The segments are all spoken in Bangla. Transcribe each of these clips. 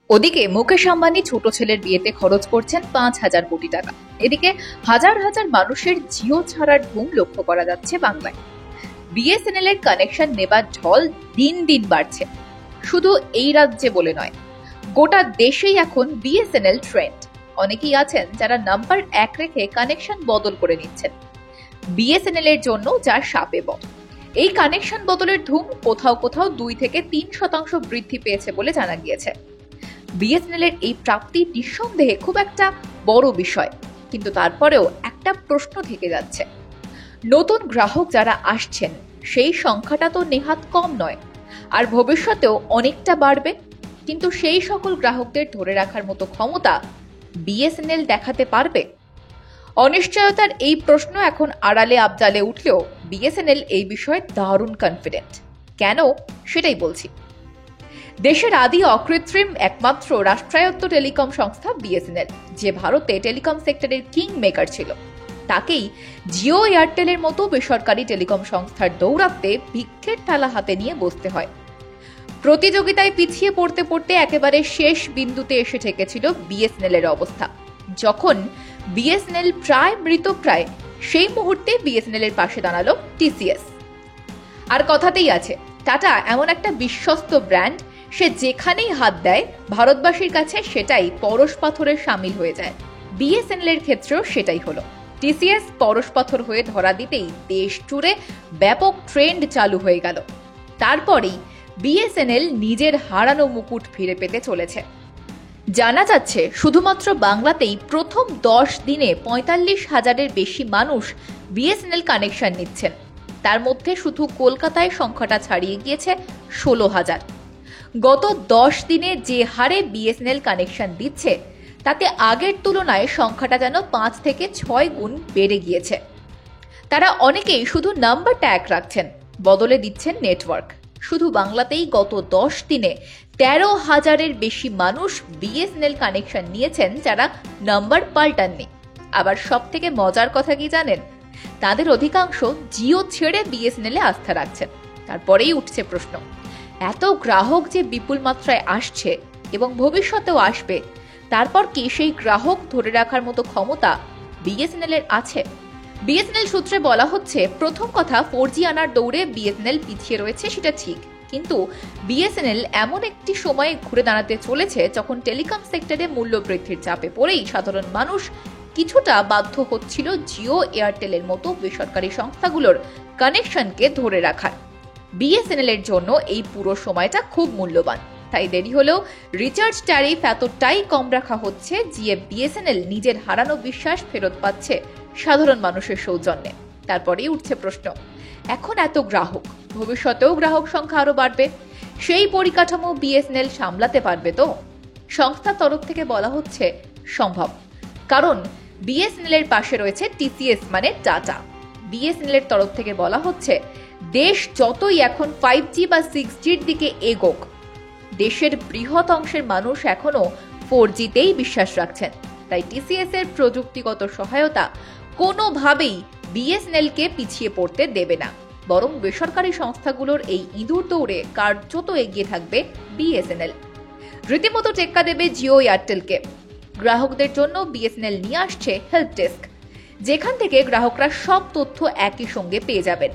ওদিকে মুকেশ আম্বানি ছোট ছেলের বিয়েতে খরচ করছেন 5,000 কোটি টাকা। এদিকে হাজার হাজার মানুষের জিও ছাড়ার ধুম লক্ষ্য করা যাচ্ছে বাংলায়। বিএসএনএল এর কানেকশন নেবার ঢল দিন দিন বাড়ছে। শুধু এই রাজ্যে বলে নয়, গোটা দেশেই এখন বিএসএনএল ট্রেন্ড। অনেকেই আছেন যারা নাম্বার 1 রেখে কানেকশন বদল করে নিচ্ছেন বিএসএনএল এর জন্য, যা শাপে বর। এই কানেকশন বদলের ধুম কোথাও কোথাও 2 থেকে 3% বৃদ্ধি পেয়েছে বলে জানা গিয়েছে। বিএসএনএল এর এই প্রাপ্তি নিঃসন্দেহে খুব একটা বড় বিষয়, কিন্তু তারপরেও একটা প্রশ্ন থেকে যাচ্ছে। নতুন গ্রাহক যারা আসছেন সেই সংখ্যাটা তো নেহাত কম নয়, আর ভবিষ্যতেও অনেকটা বাড়বে, কিন্তু সেই সকল গ্রাহকদের ধরে রাখার মতো ক্ষমতা বিএসএনএল দেখাতে পারবে? অনিশ্চয়তার এই প্রশ্ন এখন আড়ালে আবদালে উঠলেও বিএসএনএল এই বিষয়ে দারুণ কনফিডেন্ট। কেন, সেটাই বলছি। দেশের আদি অকৃত্রিম একমাত্র রাষ্ট্রায়ত্ত টেলিকম সংস্থা বিএসএনএল, যে ভারতে টেলিকম সেক্টরের কিং মেকার ছিল, তাকেই জিও এয়ারটেলের মতো বেসরকারি টেলিকম সংস্থার দৌরাত্মে ভিক্ষের থালা হাতে নিয়ে বসতে হয়। প্রতিযোগিতায় পিছিয়ে পড়তে পড়তে একেবারে শেষ বিন্দুতে এসে ঠেকেছিল বিএসএনএল এর অবস্থা। যখন বিএসএনএল প্রায় মৃতপ্রায়, সেই মুহূর্তে বিএসএনএল এর পাশে দাঁড়ালো টিসিএস। আর কথাতেই আছে, টাটা এমন একটা বিশ্বস্ত ব্র্যান্ড, সে যেখানেই হাত দেয় ভারতবাসীর কাছে সেটাই পরশ পাথরে সামিল হয়ে যায়। বিএসএনএল এর ক্ষেত্রেও সেটাই হলো। টিসিএস পরশ পাথর হয়ে ধরা দিতেই দেশ জুড়ে ব্যাপক ট্রেন্ড চালু হয়ে গেল। তারপরেই বিএসএনএল নিজের হারানো মুকুট ফিরে পেতে চলেছে। জানা যাচ্ছে শুধুমাত্র বাংলাতেই প্রথম 10 দিনে 45,000-এর বেশি মানুষ বিএসএনএল কানেকশন নিচ্ছেন। তার মধ্যে শুধু কলকাতায় সংখ্যাটা ছাড়িয়ে গিয়েছে 16,000। গত 10 দিনে যে হারে বিএসএনএল কানেকশন দিচ্ছে, তাতে আগের তুলনায় সংখ্যাটা যেন 5 থেকে 6 গুণ বেড়ে গিয়েছে। তারা অনেকেই শুধু নাম্বারটা এক রাখছেন, বদলে দিচ্ছেন নেটওয়ার্ক। শুধু বাংলাতেই গত 10 দিনে 13,000-এর বেশি মানুষ বিএসএনএল কানেকশন নিয়েছেন, যারা নাম্বার পাল্টাননি। আবার সব থেকে মজার কথা কি জানেন? তাদের অধিকাংশ জিও ছেড়ে বিএসএনএল-এ আস্থা রাখছেন। তারপরেই উঠছে প্রশ্ন, এত গ্রাহক যে বিপুল মাত্রায় আসছে এবং ভবিষ্যতেও আসবে, তারপর কি সেই গ্রাহক ধরে রাখার মতো ক্ষমতা বিএসএনএল এর আছে? বিএসএনএল সূত্রে বলা হচ্ছে, প্রথম কথা, 4G আনার দৌড়ে বিএসএনএল পিছিয়ে রয়েছে, সেটা ঠিক। কিন্তু বিএসএনএল এমন একটি সময়ে ঘুরে দাঁড়াতে চলেছে যখন টেলিকম সেক্টরে মূল্য বৃদ্ধির চাপে পড়েই সাধারণ মানুষ কিছুটা বাধ্য হচ্ছিল জিও এয়ারটেলের মতো বেসরকারি সংস্থাগুলোর কানেকশনকে ধরে রাখার। বিএসএনএল এর জন্য এই পুরো সময়টা খুব মূল্যবান। তাই দেরি হলেও রিচার্জ ট্যারিফ এতটাই কম রাখা হচ্ছে যে বিএসএনএল নিজের হারানো বিশ্বাস ফেরত পাচ্ছে সাধারণ মানুষের সৌজন্যে। তারপরেই উঠছে প্রশ্ন, এখন এত গ্রাহক, ভবিষ্যতেও গ্রাহক সংখ্যা আরো বাড়বে, সেই পরিকাঠামো বিএসএনএল সামলাতে পারবে তো? সংস্থার তরফ থেকে বলা হচ্ছে সম্ভব, কারণ বিএসএনএল এর পাশে রয়েছে টিসিএস মানে টাটা। বিএসএনএল এর তরফ থেকে বলা হচ্ছে, দেশ যতই এখন 5G বা 6Gর দিকে এগোক, দেশের বৃহৎ অংশের মানুষ এখনো 4Gতেই বিশ্বাস রাখছেন। তাই টিসিএস এর প্রযুক্তিগত সহায়তা কোনোভাবেই বিএসএনএল-কে পিছিয়ে পড়তে দেবে না, বরং বেসরকারি সংস্থাগুলোর এই ইঁদুর দৌড়ে কার্যত এগিয়ে থাকবে বিএসএনএল। রীতিমতো টেক্কা দেবে জিও এয়ারটেলকে। গ্রাহকদের জন্য বিএসএনএল নিয়ে আসছে হেল্প ডেস্ক, যেখান থেকে গ্রাহকরা সব তথ্য একই সঙ্গে পেয়ে যাবেন।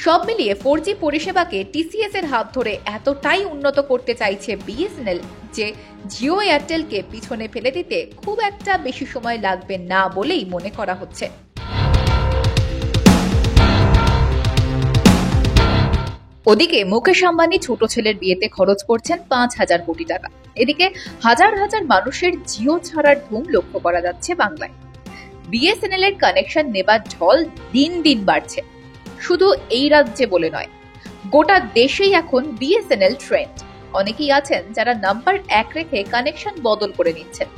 সব মিলিয়ে 4G পরিষেবাকে টিসিএস এর হাত ধরে এতটাই উন্নত করতে চাইছে বিএসএনএল যে জিও এয়ারটেলকে পিছনে ফেলে দিতে খুব একটা বেশি সময় লাগবে না বলেই মনে করা হচ্ছে। ওদিকে মুকেশ আম্বানি ছোট ছেলের বিয়েতে খরচ করছেন 5,000 কোটি টাকা। এদিকে হাজার হাজার মানুষের জিও ছাড়ার ধুম লক্ষ্য করা যাচ্ছে বাংলায়। বিএসএনএল এর কানেকশন নেবার ঢল দিন দিন বাড়ছে। শুধু এই রাজ্যে বলে নয়, গোটা দেশেই এখন বিএসএনএল ট্রেন্ড। অনেকেই আছেন যারা নাম্বার 1 রেখে কানেকশন বদল করে নিচ্ছেন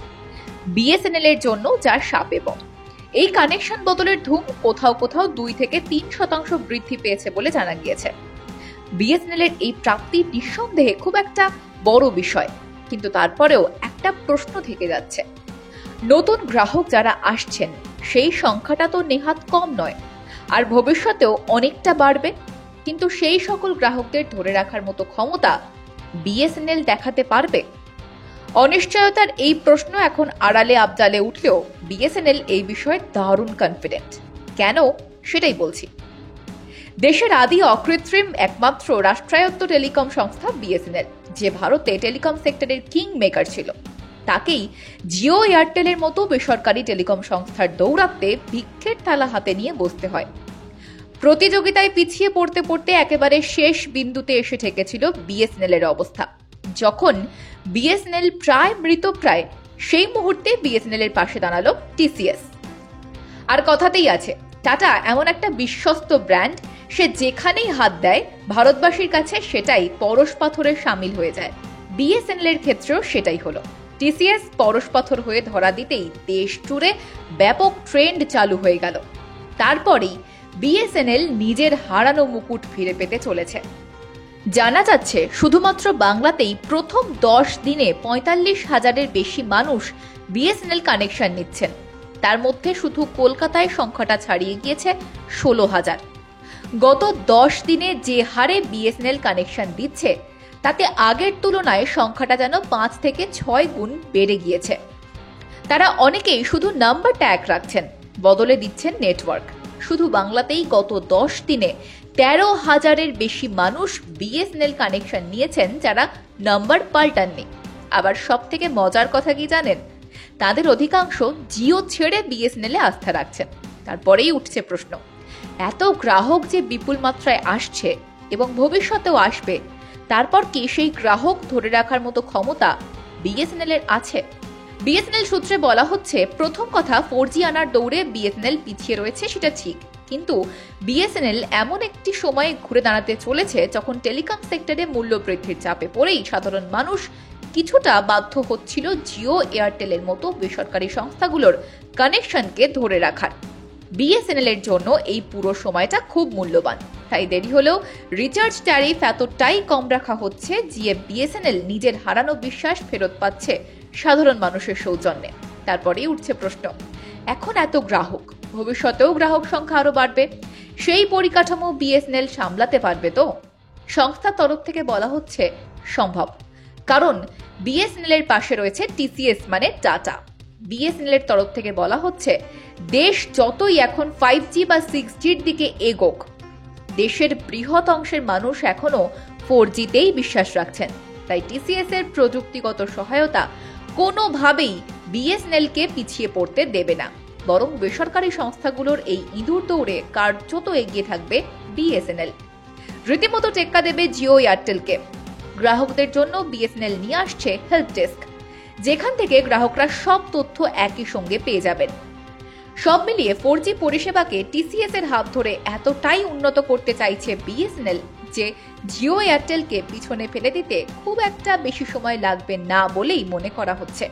বিএসএনএল এর জন্য, যা শাপে বর। এই কানেকশন বদলের ধুম কোথাও কোথাও 2 থেকে 3% বৃদ্ধি পেয়েছে বলে জানা গিয়েছে। বিএসএনএল এর এই প্রাপ্তি নিঃসন্দেহে খুব একটা বড় বিষয়, কিন্তু তারপরেও একটা প্রশ্ন থেকে যাচ্ছে। নতুন গ্রাহক যারা আসছেন সেই সংখ্যাটা তো নেহাত কম নয়, আর ভবিষ্যতেও অনেকটা বাড়বে, কিন্তু সেই সকল গ্রাহকদের ধরে রাখার মতো ক্ষমতা বিএসএনএল দেখাতে পারবে? অনিশ্চয়তার এই প্রশ্ন এখন আড়ালে আবডালে উঠলেও বিএসএনএল এই বিষয়ে দারুণ কনফিডেন্ট। কেন সেটাই বলছি। দেশের আদি অকৃত্রিম একমাত্র রাষ্ট্রায়ত্ত টেলিকম সংস্থা বিএসএনএল, যে ভারতে টেলিকম সেক্টরের কিং মেকার ছিল, তাকেই জিও এয়ারটেলের মতো বেসরকারি টেলিকম সংস্থার দৌরাত্মে ভিক্ষের থালা হাতে নিয়ে বসতে হয়। প্রতিযোগিতায় পিছিয়ে পড়তে পড়তে একেবারে শেষ বিন্দুতে এসে ঠেকেছিল বিএসএনএল এর অবস্থা। যখন বিএসএনএল প্রায় মৃতপ্রায়, সেই মুহূর্তে বিএসএনএল এর পাশে দাঁড়ালো টিসিএস। আর কথাতেই আছে, টাটা এমন একটা বিশ্বস্ত ব্র্যান্ড, সে যেখানেই হাত দেয় ভারতবাসীর কাছে সেটাই পরশ পাথরের সামিল হয়ে যায়। বিএসএনএল এর ক্ষেত্রেও সেটাই হলো। টিসিএস পরশ পাথর হয়ে ধরা দিতেই দেশ জুড়ে ব্যাপক ট্রেন্ড চালু হয়ে গেল। তারপরেই বিএসএনএল নিজের হারানো মুকুট ফিরে পেতে চলেছে। জানা যাচ্ছে শুধুমাত্র বাংলাতেই প্রথম 10 দিনে 45,000-এর বেশি মানুষ বিএসএনএল কানেকশন নিচ্ছেন। তার মধ্যে শুধু কলকাতায় সংখ্যাটা ছাড়িয়ে গিয়েছে 16,000। গত 10 দিনে যে হারে বিএসএনএল কানেকশন দিচ্ছে, তাতে আগের তুলনায় সংখ্যাটা যেন 5 থেকে 6 গুণ বেড়ে গিয়েছে। তারা অনেকেই শুধু নাম্বার ট্যাগ রাখছেন, বদলে দিচ্ছেন নেটওয়ার্ক। শুধু বাংলাতেই গত 10 দিনে 13,000-এর বেশি মানুষ বিএসএনএল কানেকশন নিয়েছেন, যারা নাম্বার পাল্টাননি। আবার সব থেকে মজার কথা কি জানেন? তাদের অধিকাংশ জিও ছেড়ে বিএসএনএল এ আস্থা রাখছেন। তারপরেই উঠছে প্রশ্ন, এত গ্রাহক যে বিপুল মাত্রায় আসছে এবং ভবিষ্যতেও আসবে, তারপর কি সেই গ্রাহক ধরে রাখার মতো ক্ষমতা বিএসএনএল এর আছে? বিএসএনএল সূত্রে বলা হচ্ছে, প্রথম কথা, 4G আনার দৌড়ে বিএসএনএল পিছিয়ে রয়েছে, সেটা ঠিক। কিন্তু বিএসএনএল এমন একটি সময়ে ঘুরে দাঁড়াতে চলেছে যখন টেলিকম সেক্টরে মূল্য বৃদ্ধির চাপে পড়েই সাধারণ মানুষ কিছুটা বাধ্য হচ্ছিল জিও এয়ারটেলের মতো বেসরকারি সংস্থাগুলোর কানেকশনকে ধরে রাখার। বিএসএনএল এর জন্য এই পুরো সময়টা খুব মূল্যবান। তাই দেরি হলেও রিচার্জ ট্যারিফ এতটাই কম রাখা হচ্ছে যে বিএসএনএল নিজের হারানো বিশ্বাস ফেরত পাচ্ছে সাধারণ মানুষের সৌজন্যে। তারপরেই উঠছে প্রশ্ন, এখন এত গ্রাহক, ভবিষ্যতেও গ্রাহক সংখ্যা আরো বাড়বে, সেই পরিকাঠামো বিএসএনএল সামলাতে পারবে তো? সংস্থার তরফ থেকে বলা হচ্ছে সম্ভব, কারণ বিএসএনএল এর পাশে রয়েছে টিসিএস মানে টাটা। বিএসএনএল এর তরফ থেকে বলা হচ্ছে, দেশ যতই এখন 5G বা 6Gর দিকে এগোক, দেশের বৃহৎ অংশের মানুষ এখনো 4Gতেই বিশ্বাস রাখছেন। তাই টিসিএস এর প্রযুক্তিগত সহায়তা কোনোভাবেই বিএসএনএল কে পিছিয়ে পড়তে দেবে না, বরং বেসরকারি সংস্থাগুলোর এই ইঁদুর দৌড়ে কার্যত এগিয়ে থাকবে বিএসএনএল। রীতিমতো টেক্কা দেবে জিও এয়ারটেলকে। গ্রাহকদের জন্য বিএসএনএল নিয়ে আসছে হেল্প ডেস্ক, যেখান থেকে গ্রাহকরা সব তথ্য একই সঙ্গে পেয়ে যাবেন। সব মিলিয়ে 4G পরিষেবাকে টিসিএস এর হাত ধরে এতটাই উন্নত করতে চাইছে বিএসএনএল যে জিও এয়ারটেলকে পিছনে ফেলে দিতে খুব একটা বেশি সময় লাগবে না বলেই মনে করা হচ্ছে।